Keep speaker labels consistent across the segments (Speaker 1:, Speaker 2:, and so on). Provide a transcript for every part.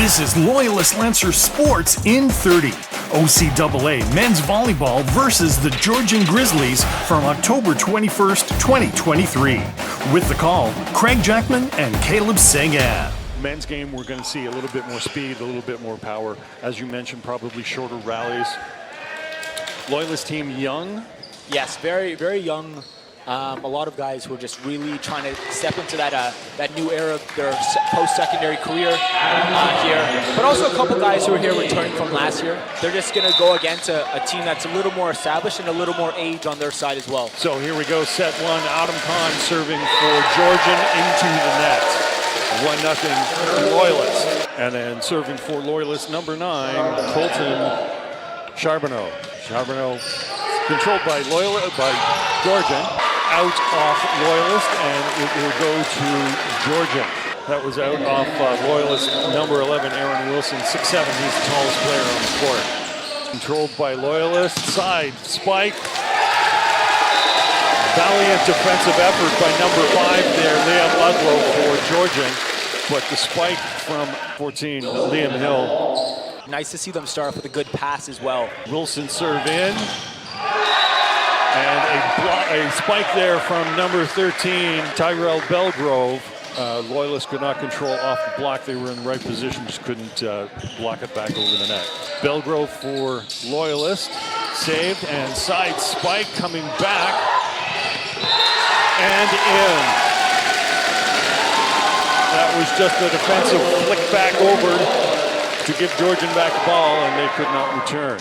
Speaker 1: This is Loyalist Lancers Sports in 30. OCAA men's volleyball versus the Georgian Grizzlies from October 21st, 2023. With the call, Craig Jackman and Caleb Sagan.
Speaker 2: Men's game, we're going to see a little bit more speed, a little bit more power. As you mentioned, probably shorter rallies. Loyalist team young?
Speaker 3: Yes, very, very young. A lot of guys who are just really trying to step into that new era of their post-secondary career here. But also a couple guys who are here returning from last year. They're just going to go against a team that's a little more established and a little more age on their side as well.
Speaker 2: So here we go, set one. Adam Khan serving for Georgian into the net. 1-0 Loyalist. And then serving for Loyalist, number 9, Colton Charbonneau. Charbonneau controlled by Georgian. Out off Loyalist, and it will go to Georgian. That was out off Loyalist, number 11, Aaron Wilson, 6'7". He's the tallest player on the court. Controlled by Loyalist, side spike. Valiant defensive effort by number 5 there, Liam Ludlow for Georgian. But the spike from 14, Liam Hill.
Speaker 3: Nice to see them start off with a good pass as well.
Speaker 2: Wilson serve in. And a spike there from number 13, Tyrell Belgrove. Loyalists could not control off the block. They were in the right position, just couldn't block it back over the net. Belgrove for Loyalist, saved, and side spike coming back, and in. That was just a defensive flick back over to give Georgian back the ball, and they could not return.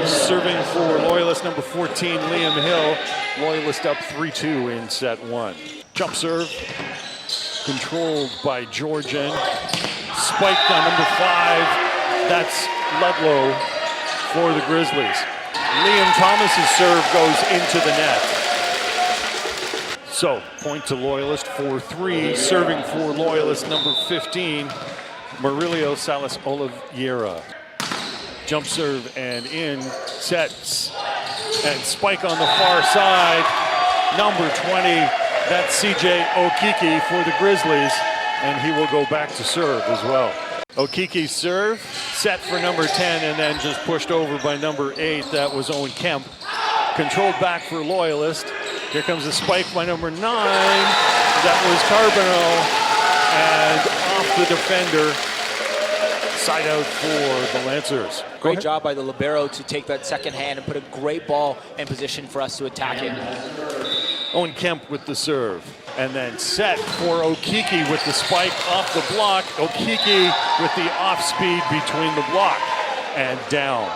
Speaker 2: Serving for Loyalist, number 14, Liam Hill. Loyalist up 3-2 in set 1. Jump serve, controlled by Georgian. Spiked on number 5. That's Ludlow for the Grizzlies. Liam Thomas's serve goes into the net. So, point to Loyalist for 3. Serving for Loyalist, number 15. Murillo Salas Oliveira. Jump serve and in, sets, and spike on the far side. Number 20, that's CJ Okiki for the Grizzlies, and he will go back to serve as well. Okiki's serve, set for number 10, and then just pushed over by number 8. That was Owen Kemp. Controlled back for Loyalist. Here comes a spike by number 9. That was Charbonneau, and off the defender. Side out for the Lancers.
Speaker 3: Great job by the libero to take that second hand and put a great ball in position for us to attack it.
Speaker 2: Owen Kemp with the serve. And then set for Okiki with the spike off the block. Okiki with the off speed between the block and down.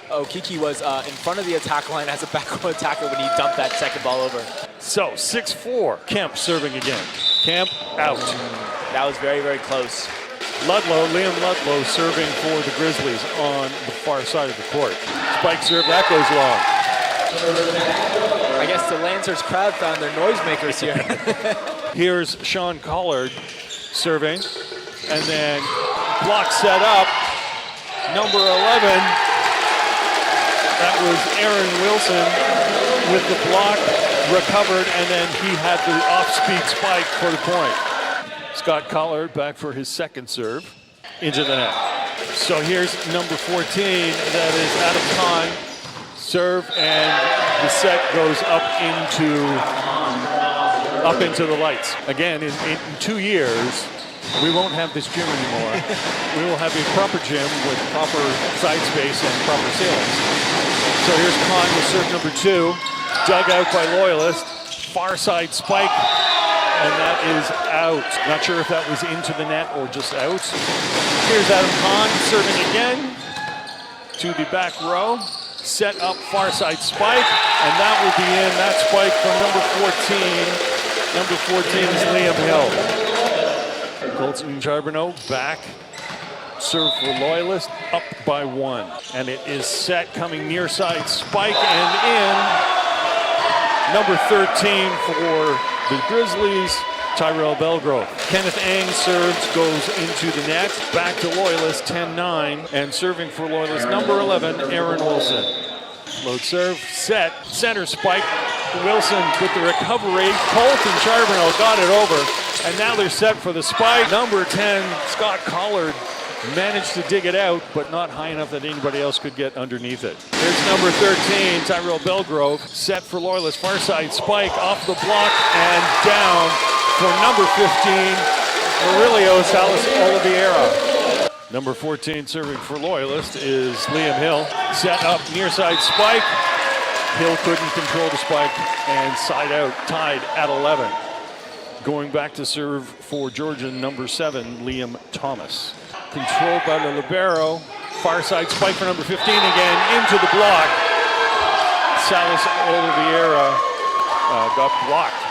Speaker 3: Okiki was in front of the attack line as a backcourt attacker when he dumped that second ball over.
Speaker 2: So 6-4, Kemp serving again. Kemp out.
Speaker 3: That was very, very close.
Speaker 2: Ludlow, Liam Ludlow serving for the Grizzlies on the far side of the court. Spike serve, that goes long.
Speaker 3: I guess the Lancers crowd found their noisemakers here.
Speaker 2: Here's Sean Collard serving, and then block set up. Number 11, that was Aaron Wilson with the block recovered, and then he had the off-speed spike for the point. Scott Collard back for his second serve into the net. So here's number 14, that is Adam Khan. Serve, and the set goes up into the lights. Again, in 2 years, we won't have this gym anymore. We will have a proper gym with proper side space and proper ceilings. So here's Khan with serve number 2, dug out by Loyalist. Far side spike. And that is out. Not sure if that was into the net or just out. Here's Adam Khan serving again to the back row. Set up far side spike, and that will be in. That spike from number 14. Number 14 is Liam Hill. Colton Charbonneau back. Serve for Loyalist, up by 1. And it is set coming near side spike and in. Number 13 for the Grizzlies, Tyrell Belgrove. Kenneth Ang serves, goes into the net. Back to Loyalist, 10-9. And serving for Loyalist, number 11, Aaron Wilson. Load serve, set, center spike. Wilson with the recovery. Colton Charbonneau got it over. And now they're set for the spike. Number 10, Scott Collard Managed to dig it out, but not high enough that anybody else could get underneath it. Here's number 13, Tyrell Belgrove, set for Loyalist. Far side spike off the block and down for number 15, Murillo Salas Oliveira. Number 14 serving for Loyalist is Liam Hill. Set up near side spike. Hill couldn't control the spike and side out, tied at 11. Going back to serve for Georgian, number 7, Liam Thomas. Controlled by the libero. Far side spike for number 15 again, into the block. Salas Oliveira got blocked.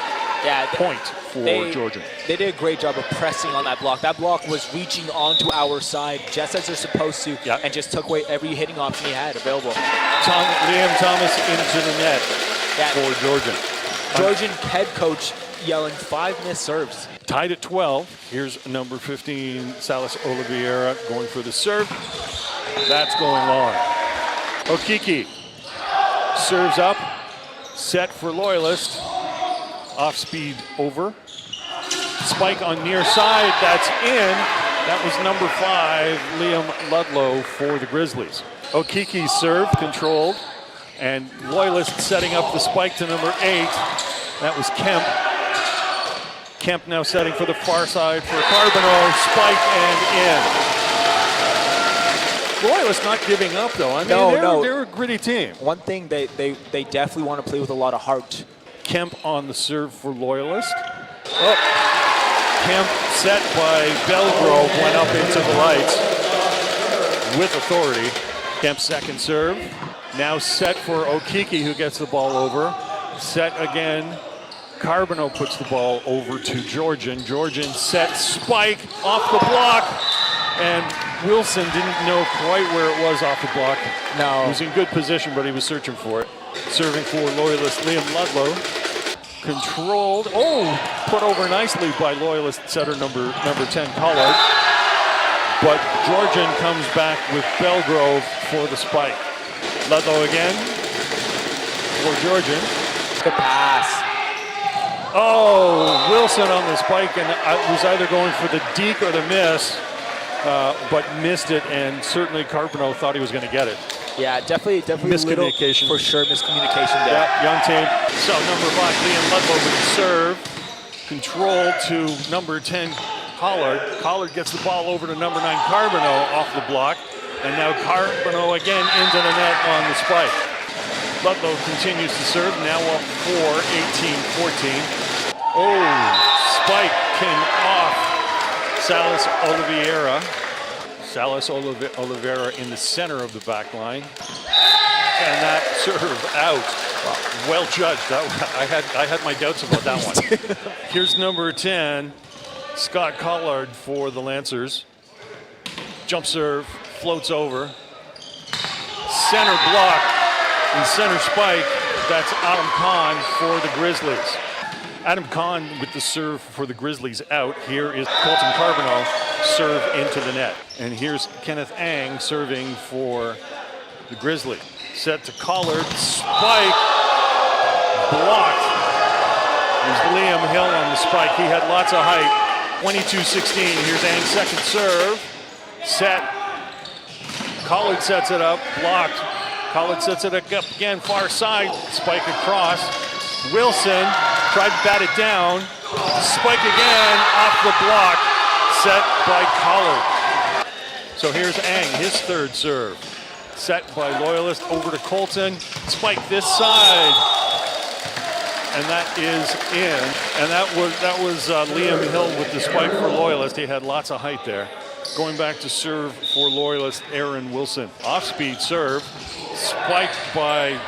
Speaker 3: Yeah,
Speaker 2: Point for Georgian.
Speaker 3: They did a great job of pressing on that block. That block was reaching onto our side just as they're supposed to, and just took away every hitting option he had available.
Speaker 2: Liam Thomas into the net for Georgian.
Speaker 3: Georgian head coach yelling 5 missed serves.
Speaker 2: Tied at 12. Here's number 15, Salas Oliveira, going for the serve. That's going long. Okiki serves up, set for Loyalist. Off speed over. Spike on near side, that's in. That was number 5, Liam Ludlow for the Grizzlies. Okiki's serve controlled, and Loyalist setting up the spike to number 8. That was Kemp. Kemp now setting for the far side for Carbonneau, spike and in. Loyalist not giving up though. I mean, they're a gritty team.
Speaker 3: One thing they definitely want to play with a lot of heart.
Speaker 2: Kemp on the serve for Loyalist. Oh. Kemp set by Belgrove, went up into the lights with authority. Kemp's second serve. Now set for Okiki, who gets the ball over. Set again. Carbonneau puts the ball over to Georgian. Georgian set, spike off the block. And Wilson didn't know quite where it was off the block.
Speaker 3: No.
Speaker 2: He was in good position, but he was searching for it. Serving for Loyalist, Liam Ludlow. Controlled. Oh, put over nicely by Loyalist setter number 10, Collard. But Georgian comes back with Belgrove for the spike. Ludlow again for Georgian.
Speaker 3: Good pass.
Speaker 2: Oh, Wilson on the spike, and I was either going for the deke or the miss, but missed it, and certainly Carbonneau thought he was going to get it.
Speaker 3: Yeah, definitely
Speaker 2: miscommunication.
Speaker 3: For sure, miscommunication there.
Speaker 2: Yeah, young team. So number 5, Liam Ludlow with the serve. Control to number 10, Collard. Collard gets the ball over to number 9, Carbonneau off the block. And now Carbonneau again into the net on the spike. Ludlow continues to serve, now up 4, 18-14. Oh, spike came off Salas Oliveira. Salas Oliveira in the center of the back line. And that serve out. Well judged. I had my doubts about that one. Here's number 10, Scott Collard for the Lancers. Jump serve, floats over. Center block and center spike. That's Adam Kahn for the Grizzlies. Adam Kahn with the serve for the Grizzlies out. Here is Colton Carbonneau, serve into the net. And here's Kenneth Ang serving for the Grizzlies. Set to Collard, spike, blocked. There's Liam Hill on the spike. He had lots of height. 22-16, here's Ang's second serve. Set, Collard sets it up, blocked. Collard sets it up again, far side, spike across. Wilson tried to bat it down. Spike again, off the block, set by Collard. So here's Ang, his third serve. Set by Loyalist over to Colton. Spike this side. And that is in. And that was Liam Hill with the spike for Loyalist. He had lots of height there. Going back to serve for Loyalist, Aaron Wilson. Off-speed serve. Spiked by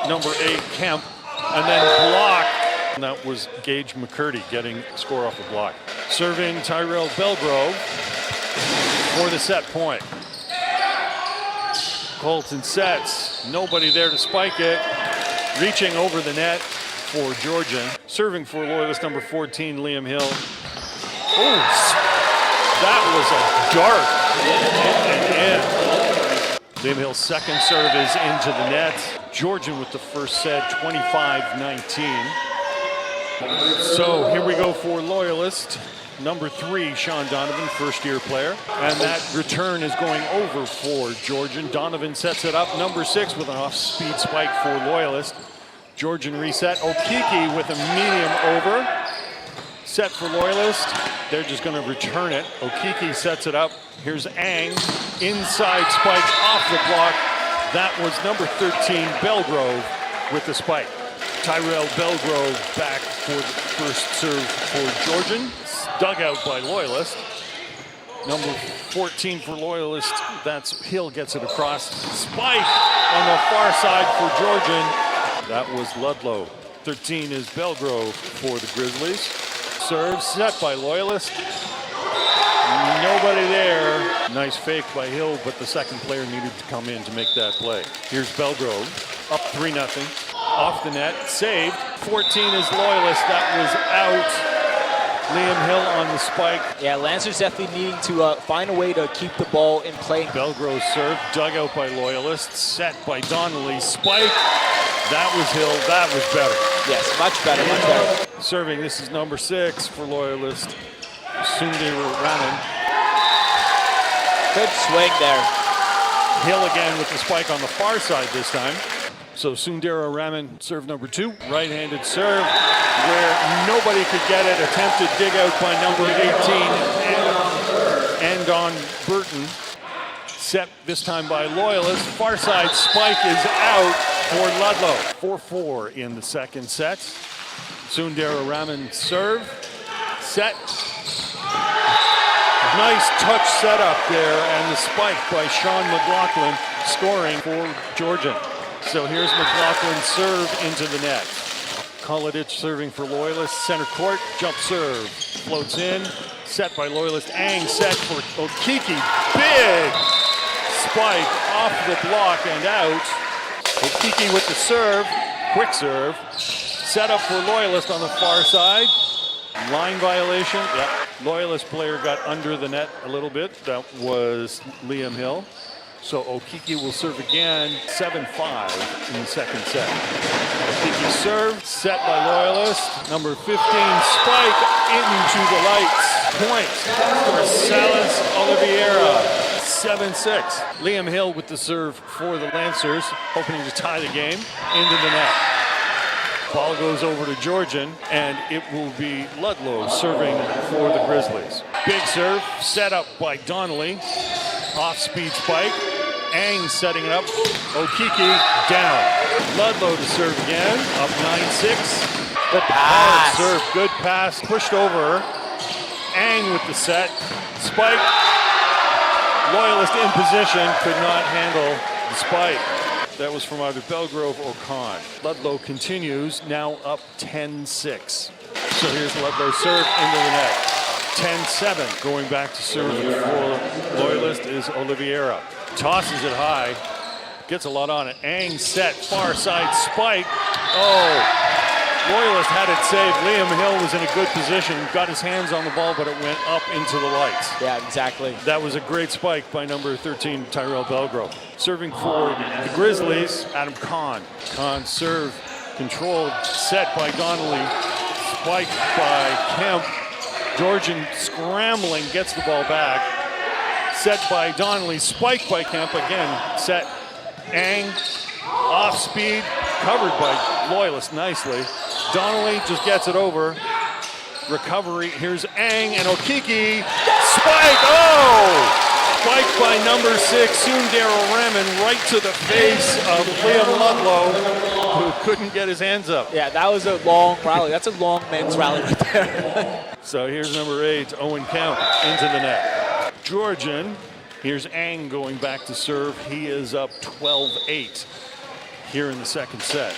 Speaker 2: number 8, Kemp. And then blocked. And that was Gage McCurdy getting score off the block. Serving Tyrell Belgrove for the set point. Colton sets. Nobody there to spike it. Reaching over the net for Georgian. Serving for Loyalist number 14, Liam Hill. Oh, that was a dart. And in. Liam Hill's second serve is into the net. Georgian with the first set, 25-19. So here we go for Loyalist. Number 3, Sean Donovan, first-year player. And that return is going over for Georgian. Donovan sets it up. Number 6 with an off-speed spike for Loyalist. Georgian reset. Okiki with a medium over. Set for Loyalist. They're just going to return it. Okiki sets it up. Here's Ang. Inside spike off the block. That was number 13, Belgrove, with the spike. Tyrell Belgrove back for the first serve for Georgian. Dug out by Loyalist. Number 14 for Loyalist, that's Hill, gets it across. Spike on the far side for Georgian. That was Ludlow. 13 is Belgrove for the Grizzlies. Serve set by Loyalist. Nobody there. Nice fake by Hill, but the second player needed to come in to make that play. Here's Belgrove, up 3-0. Off the net, saved. 14 is Loyalist, that was out. Liam Hill on the spike.
Speaker 3: Yeah, Lancers definitely needing to find a way to keep the ball in play.
Speaker 2: Belgrove serve, dug out by Loyalist, set by Donnelly. Spike, that was Hill, that was better.
Speaker 3: Yes, much better, much better.
Speaker 2: Serving, this is number 6 for Loyalist. Sundara Raman.
Speaker 3: Good swing there.
Speaker 2: Hill again with the spike on the far side this time. So Sundara Raman, serve number 2. Right-handed serve where nobody could get it. Attempted dig out by number 18 and on Burton. Set this time by Loyalist. Far side spike is out for Ludlow. 4-4 in the second set. Sundara Raman serve. Set. Nice touch setup there, and the spike by Sean McLaughlin scoring for Georgian. So here's McLaughlin's serve into the net. Kolodich serving for Loyalist. Center court, jump serve. Floats in, set by Loyalist. Ang set for Okiki. Big spike off the block and out. Okiki with the serve, quick serve. Set up for Loyalist on the far side. Line violation, yeah. Loyalist player got under the net a little bit. That was Liam Hill. So Okiki will serve again, 7-5 in the second set. Okiki serve, set by Loyalist. Number 15, spike into the lights. Point for Salas Oliveira, 7-6. Liam Hill with the serve for the Lancers, hoping to tie the game into the net. Ball goes over to Georgian, and it will be Ludlow serving for the Grizzlies. Big serve, set up by Donnelly. Off-speed spike. Ang setting it up. Okiki down. Ludlow to serve again, up 9-6.
Speaker 3: Good pass.
Speaker 2: Serve, good pass, pushed over. Ang with the set. Spike. Loyalist in position, could not handle the spike. That was from either Belgrove or Kahn. Ludlow continues, now up 10-6. So here's Ludlow serve into the net. 10-7. Going back to serve for Loyalist is Oliveira. Tosses it high. Gets a lot on it. Ang set, far side spike. Oh, Loyalist had it saved. Liam Hill was in a good position. Got his hands on the ball, but it went up into the lights.
Speaker 3: Yeah, exactly.
Speaker 2: That was a great spike by number 13, Tyrell Belgrove. Serving for the Grizzlies, Adam Kahn. Kahn serve, controlled, set by Donnelly, spiked by Kemp. Georgian scrambling, gets the ball back. Set by Donnelly, spiked by Kemp, again, set. Ang, off speed, covered by Loyalist nicely. Donnelly just gets it over. Recovery, here's Ang and Okiki. Spike, oh! Spiked by number 6, Sundara Raman, right to the face of Liam Ludlow, who couldn't get his hands up.
Speaker 3: Yeah, that was a long rally. That's a long men's rally right there.
Speaker 2: So here's number 8, Owen Kemp, into the net. Georgian, here's Ang going back to serve. He is up 12-8 here in the second set.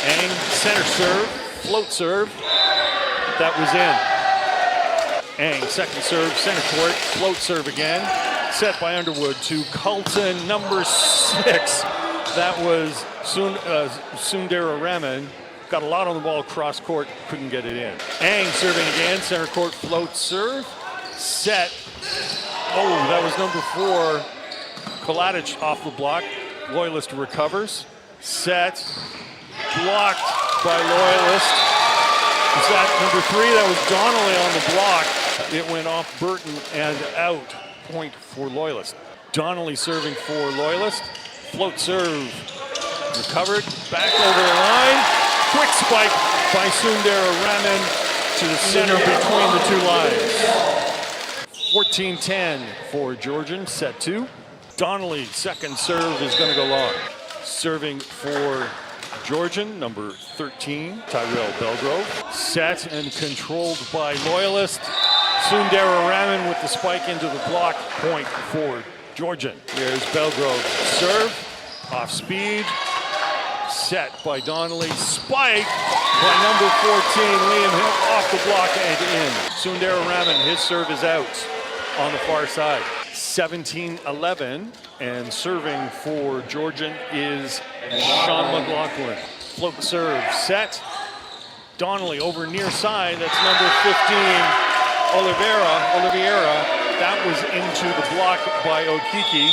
Speaker 2: Ang, center serve, float serve. That was in. Ang, second serve, center court, float serve again. Set by Underwood to Colton, number 6. That was Sundara Raman. Got a lot on the ball cross court, couldn't get it in. Ang serving again, center court, float serve. Set. Oh, that was number 4. Kolodich off the block. Loyalist recovers. Set. Blocked by Loyalist. Is that number 3? That was Donnelly on the block. It went off Burton and out. Point for Loyalist. Donnelly serving for Loyalist. Float serve. Recovered. Back over the line. Quick spike by Sundara Raman to the center between the two lines. 14-10 for Georgian. Set 2. Donnelly, second serve is going to go long. Serving for Georgian, number 13, Tyrell Belgrove. Set and controlled by Loyalist. Sundara Raman with the spike into the block. Point for Georgian. Here's Belgrove. Serve. Off speed. Set by Donnelly. Spike by number 14, Liam Hill, off the block and in. Sundara Raman, his serve is out on the far side. 17-11, and serving for Georgian is Sean McLaughlin. Float serve, set. Donnelly over near side, that's number 15, Oliveira. That was into the block by Okiki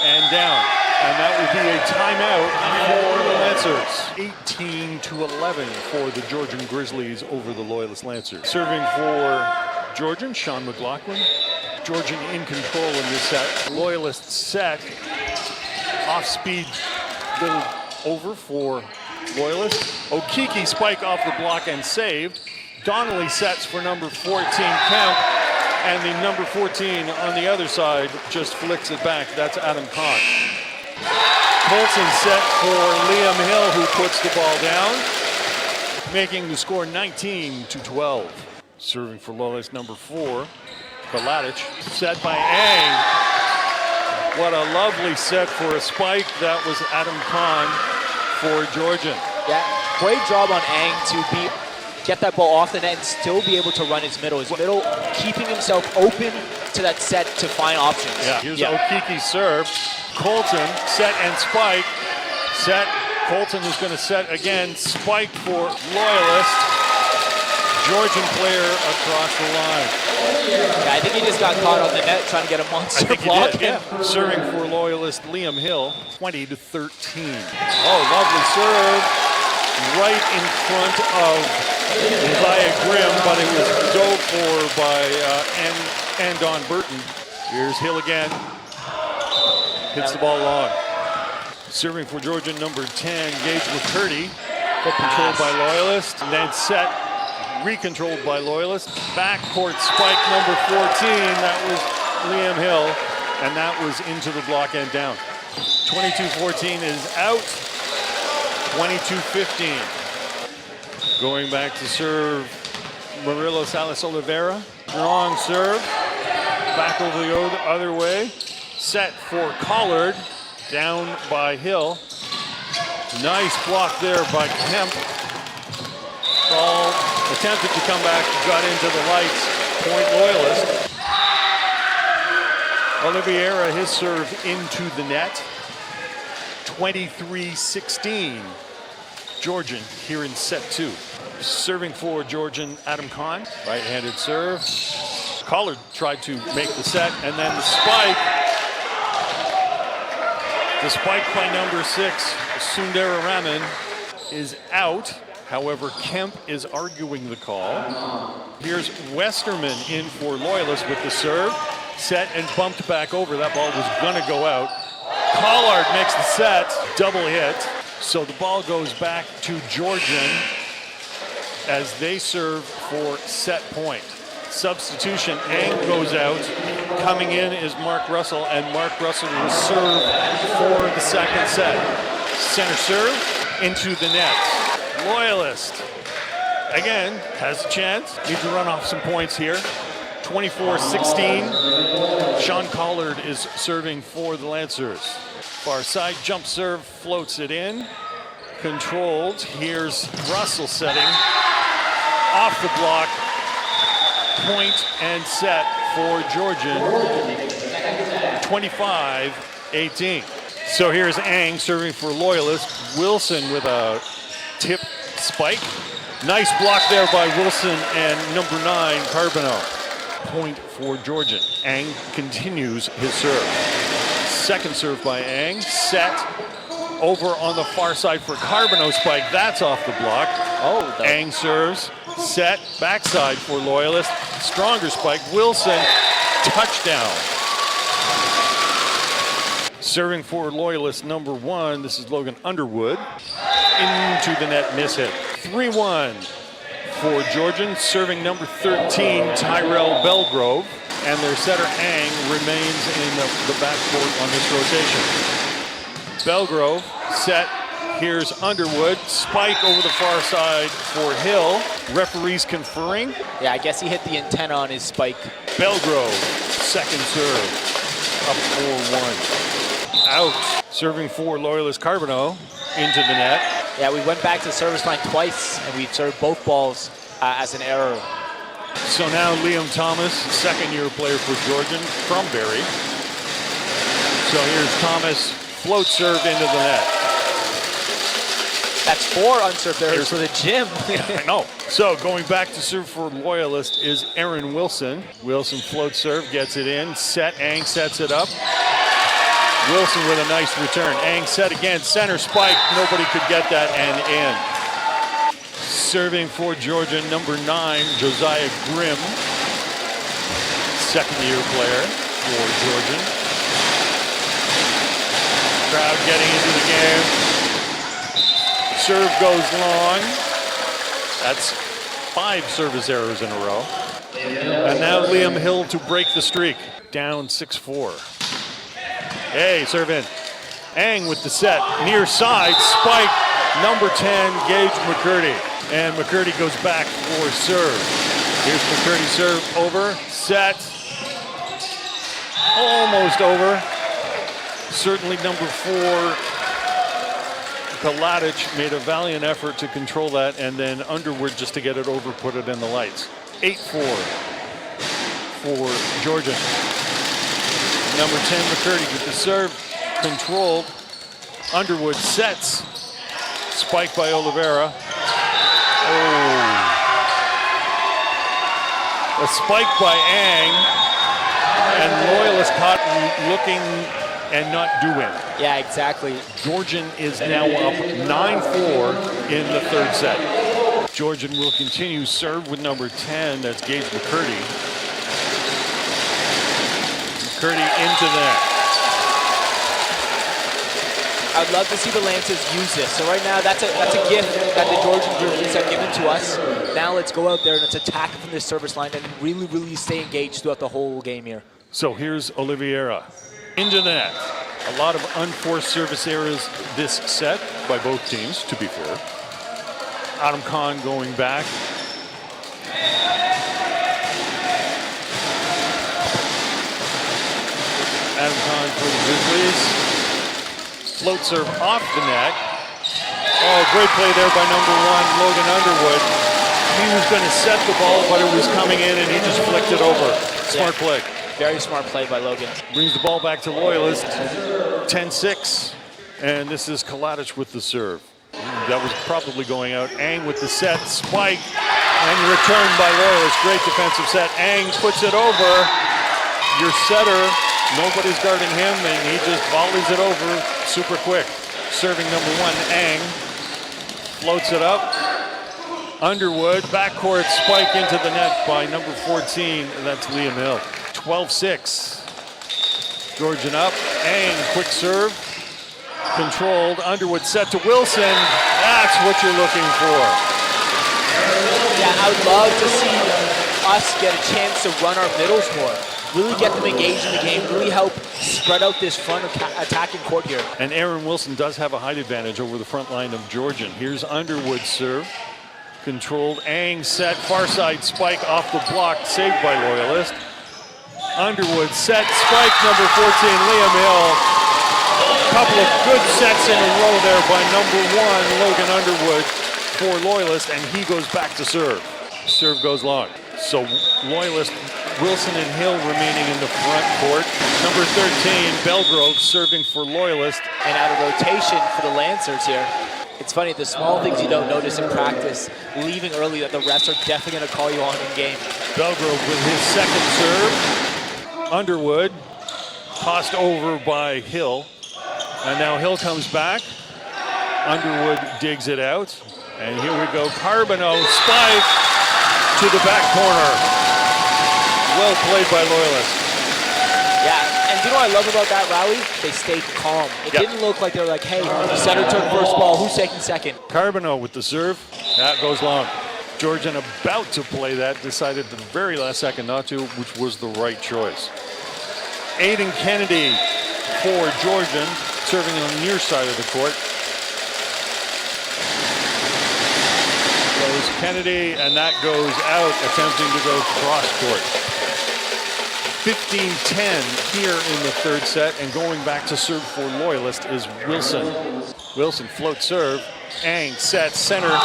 Speaker 2: and down. And that would be a timeout for the Lancers. 18-11 for the Georgian Grizzlies over the Loyalist Lancers. Serving for Georgian, Sean McLaughlin. Georgian in control in this set. Loyalist set. Off speed, little over for Loyalist. Okiki spike off the block and saved. Donnelly sets for number 14, Kemp. And the number 14 on the other side just flicks it back. That's Adam Kahn. Colson set for Liam Hill, who puts the ball down, making the score 19-12. Serving for Loyalist, number 4, Kalatic. Set by Ang. What a lovely set for a spike. That was Adam Kahn for Georgian.
Speaker 3: Yeah, great job on Ang to get that ball off the net and still be able to run his middle. His middle keeping himself open to that set to find options.
Speaker 2: Yeah, here's Okiki's serve. Colton, set and spike. Set, Colton is going to set again. Spike for Loyalist. Georgian player across the line.
Speaker 3: Yeah, I think he just got caught on the net trying to get a monster block.
Speaker 2: Yeah. Serving for Loyalist, Liam Hill, 20-13. Oh, lovely serve. Right in front of Isaiah Grimm, but it was dove for by Andon Burton. Here's Hill again. Hits the ball long. Serving for Georgian, number 10, Gage McCurdy. Controlled by Loyalist. And then set, recontrolled by Loyalist. Backcourt spike, number 14. That was Liam Hill. And that was into the block and down. 22-14 is out. 22-15. Going back to serve, Murillo Salas Oliveira. Strong serve. Back over the other way. Set for Collard. Down by Hill. Nice block there by Kemp. Ball attempted to come back, got into the lights. Point Loyalist. Oliveira, his serve into the net. 23-16. Georgian here in set 2. Serving for Georgian, Adam Kahn. Right-handed serve. Collard tried to make the set, and then the spike. The spike by number 6, Sundara Raman, is out. However, Kemp is arguing the call. Here's Westerman in for Loyalist with the serve. Set and bumped back over. That ball was gonna go out. Collard makes the set, double hit. So the ball goes back to Georgian as they serve for set point. Substitution, Ang goes out. Coming in is Mark Russell, and Mark Russell will serve for the second set. Center serve into the net. Loyalist, again, has a chance. Need to run off some points here. 24-16. Sean Collard is serving for the Lancers. Far side jump serve, floats it in. Controlled. Here's Russell setting. Off the block. Point and set for Georgian. 25-18. So here's Ang serving for Loyalist. Wilson with a tip spike. Nice block there by Wilson and number 9, Carbonneau. Point for Georgian. Ang continues his serve. Second serve by Ang. Set. Over on the far side for Carbonneau spike. That's off the block. Ang serves. Set. Backside for Loyalist. Stronger spike. Wilson. Touchdown. Serving for Loyalist number 1. This is Logan Underwood. Into the net. Miss hit. 3-1 for Georgian. Serving number 13. Tyrell Belgrove. And their setter Ang remains in the backcourt on this rotation. Belgrove set. Here's Underwood. Spike over the far side for Hill. Referees conferring.
Speaker 3: Yeah, I guess he hit the antenna on his spike.
Speaker 2: Belgrove, second serve. Up 4-1. Out. Serving for Loyalist Carbonneau. Into the net.
Speaker 3: Yeah, we went back to the service line twice, and we served both balls as an error.
Speaker 2: So now Liam Thomas, second-year player for Georgian from Barrie. So here's Thomas. Float serve into the net.
Speaker 3: That's 4 unserved errors for the gym.
Speaker 2: I know. So going back to serve for Loyalist is Aaron Wilson. Wilson float serve, gets it in. Set, Ang sets it up. Wilson with a nice return. Ang set again, center spike. Nobody could get that and in. Serving for Georgia, number 9, Josiah Grimm. Second-year player for Georgian. Crowd getting into the game. Serve goes long. That's 5 service errors in a row. And now Liam Hill to break the streak. Down 6-4. Hey, serve in. Ang with the set. Near side, spike. Number 10, Gage McCurdy. And McCurdy goes back for serve. Here's McCurdy serve over. Set. Almost over. Certainly number 4, Kaladic made a valiant effort to control that, and then Underwood just to get it over, put it in the lights. 8-4 for Georgia. Number 10, McCurdy with the serve, controlled. Underwood sets. Spike by Oliveira. A spike by Ang, and Loyalist caught looking and not doing.
Speaker 3: Yeah, exactly.
Speaker 2: Georgian is now up 9-4 in the third set. Georgian will continue serve with number 10. That's Gage McCurdy. McCurdy into that.
Speaker 3: I'd love to see the Lancers use this. So right now, that's a gift that the Georgian Grizzlies have given to us. Now let's go out there and let's attack from this service line and really, really stay engaged throughout the whole game here.
Speaker 2: So here's Oliveira. Into that. A lot of unforced service errors this set by both teams, to be fair. Adam Kahn going back. Adam Kahn for the Grizzlies. Float serve off the net. Oh, great play there by number 1, Logan Underwood. He was going to set the ball, but it was coming in, and he just flicked it over. Smart play.
Speaker 3: Very smart play by Logan.
Speaker 2: Brings the ball back to Loyalist. 10-6. And this is Kaladic with the serve. That was probably going out. Ang with the set. Spike. And returned by Loyalist. Great defensive set. Ang puts it over. Your setter. Nobody's guarding him. And he just volleys it over super quick. Serving number 1, Ang. Floats it up. Underwood. Backcourt spike into the net by number 14. And that's Liam Hill. 12-6. Georgian up. Ang, quick serve. Controlled. Underwood set to Wilson. That's what you're looking for.
Speaker 3: Yeah, I would love to see us get a chance to run our middles more. Really get them engaged in the game. Really help spread out this front attacking court here.
Speaker 2: And Aaron Wilson does have a height advantage over the front line of Georgian. Here's Underwood's serve. Controlled. Ang set. Far side spike off the block. Saved by Loyalist. Underwood set, spike number 14, Liam Hill. Couple of good sets in a row there by number 1, Logan Underwood for Loyalist, and he goes back to serve. Serve goes long. So Loyalist, Wilson and Hill remaining in the front court. Number 13, Belgrove serving for Loyalist.
Speaker 3: And out of rotation for the Lancers here. It's funny, the small things you don't notice in practice, leaving early that the refs are definitely going to call you on in game.
Speaker 2: Belgrove with his second serve. Underwood, tossed over by Hill. And now Hill comes back. Underwood digs it out. And here we go. Carbonneau spike to the back corner. Well played by Loyalist.
Speaker 3: Yeah, and do you know what I love about that rally? They stayed calm. It didn't look like they were like, hey, center took first ball, who's taking second?
Speaker 2: Carbonneau with the serve. That goes long. Georgian about to play that, decided at the very last second not to, which was the right choice. Aiden Kennedy for Georgian, serving on the near side of the court. Goes Kennedy, and that goes out, attempting to go cross-court. 15-10 here in the third set, and going back to serve for Loyalist is Wilson. Wilson float serve, Ang set center.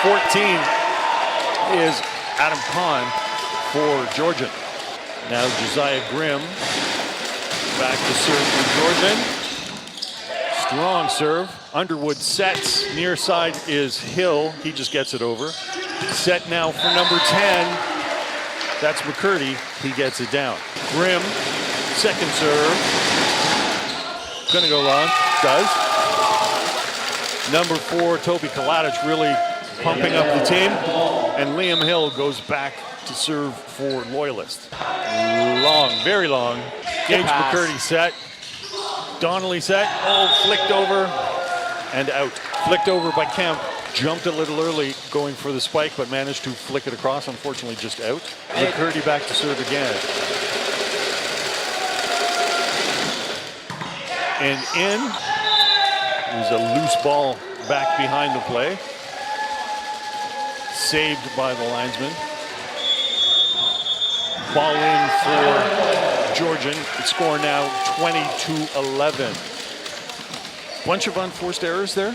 Speaker 2: 14 is Adam Kahn for Georgian. Now Josiah Grimm back to serve for Georgian. Strong serve. Underwood sets. Near side is Hill. He just gets it over. Set now for number 10. That's McCurdy. He gets it down. Grimm, second serve. Gonna go long. Does. Number 4, Toby Kalatic, really pumping up the team. And Liam Hill goes back to serve for Loyalist. Long, very long. Gage McCurdy set. Donnelly set. Oh, flicked over and out. Flicked over by Kemp. Jumped a little early going for the spike, but managed to flick it across. Unfortunately, just out. McCurdy back to serve again. And in. There's a loose ball back behind the play. Saved by the linesman. Ball in for Georgian. The score now 20-11. Bunch of unforced errors there.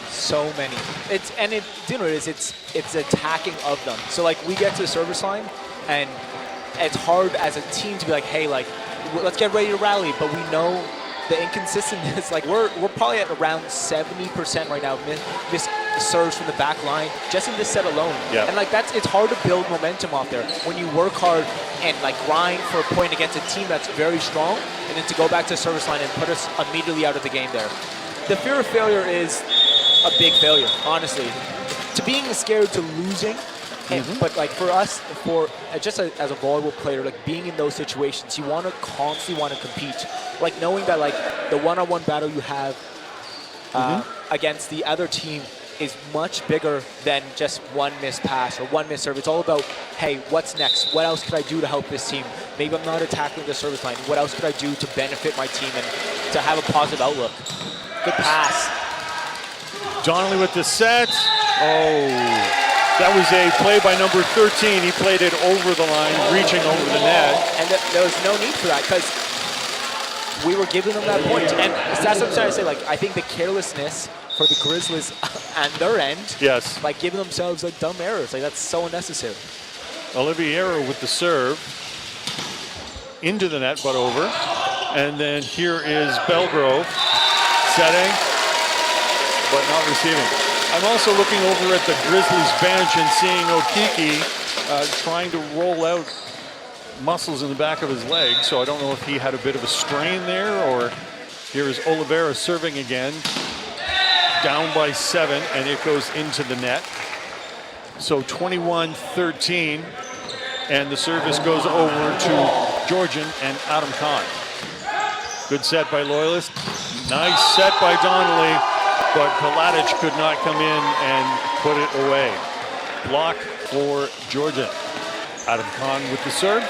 Speaker 3: So many. You know what it is? It's attacking of them. So like we get to the service line, and it's hard as a team to be like, hey, like let's get ready to rally. But we know the inconsistency. Like we're probably at around 70% right now. Miss serves from the back line just in this set alone.
Speaker 2: Yeah.
Speaker 3: And like it's hard to build momentum off there when you work hard and like grind for a point against a team that's very strong, and then to go back to the service line and put us immediately out of the game there. The fear of failure is a big failure, honestly. To being scared to losing, but like for us, just as a volleyball player, like being in those situations, you want to constantly want to compete. Like knowing that like the one-on-one battle you have against the other team is much bigger than just one missed pass or one missed serve. It's all about, hey, what's next? What else could I do to help this team? Maybe I'm not attacking the service line. What else could I do to benefit my team and to have a positive outlook? Good pass.
Speaker 2: Donnelly with the set. Oh, that was a play by number 13. He played it over the line, reaching over the net.
Speaker 3: And there was no need for that because we were giving them that point. And that's what I'm trying to say. Like, I think the carelessness for the Grizzlies on their end, like giving themselves like dumb errors, like that's so unnecessary.
Speaker 2: Oliviero with the serve. Into the net, but over. And then here is Belgrove setting, but not receiving. I'm also looking over at the Grizzlies bench and seeing Okiki trying to roll out muscles in the back of his leg, so I don't know if he had a bit of a strain there, or here is Oliveira serving again, down by 7, and it goes into the net. So 21-13, and the service goes over to Georgian and Adam Kahn. Good set by Loyalist. Nice set by Donnelly, but Kalatic could not come in and put it away. Block for Georgian. Adam Kahn with the serve.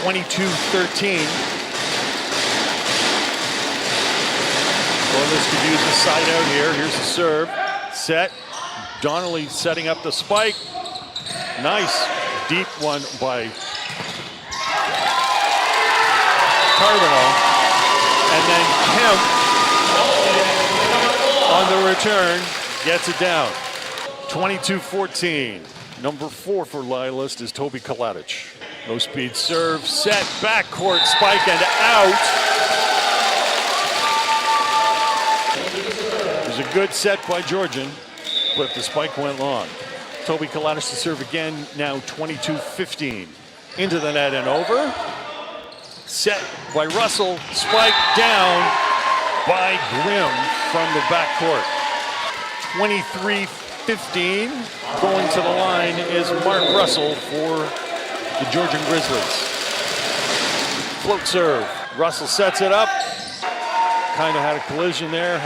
Speaker 2: 22-13. Loyalist could use the side out here. Here's the serve. Set. Donnelly setting up the spike. Nice deep one by Carbonneau. And then Kemp on the return gets it down. 22-14. Number 4 for Loyalist is Toby Kalatic. Low speed serve, set, backcourt spike, and out. It was a good set by Georgian, but the spike went long. Toby Kalatic to serve again, now 22-15. Into the net and over. Set by Russell, spike down, by Grimm from the backcourt. 23-15. Going to the line is Mark Russell for the Georgian Grizzlies. Float serve. Russell sets it up. Kind of had a collision there.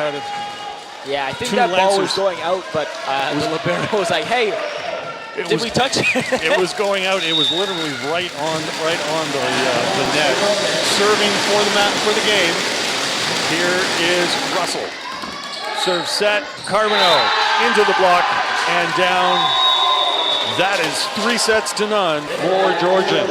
Speaker 3: Yeah, I think that ball was going out, but the libero was like, "Hey, did we touch it?"
Speaker 2: It was going out. It was literally right on the net. Serving for the game. Here is Russell. Serve set. Carbonneau into the block and down. That is 3 sets to none for Georgian.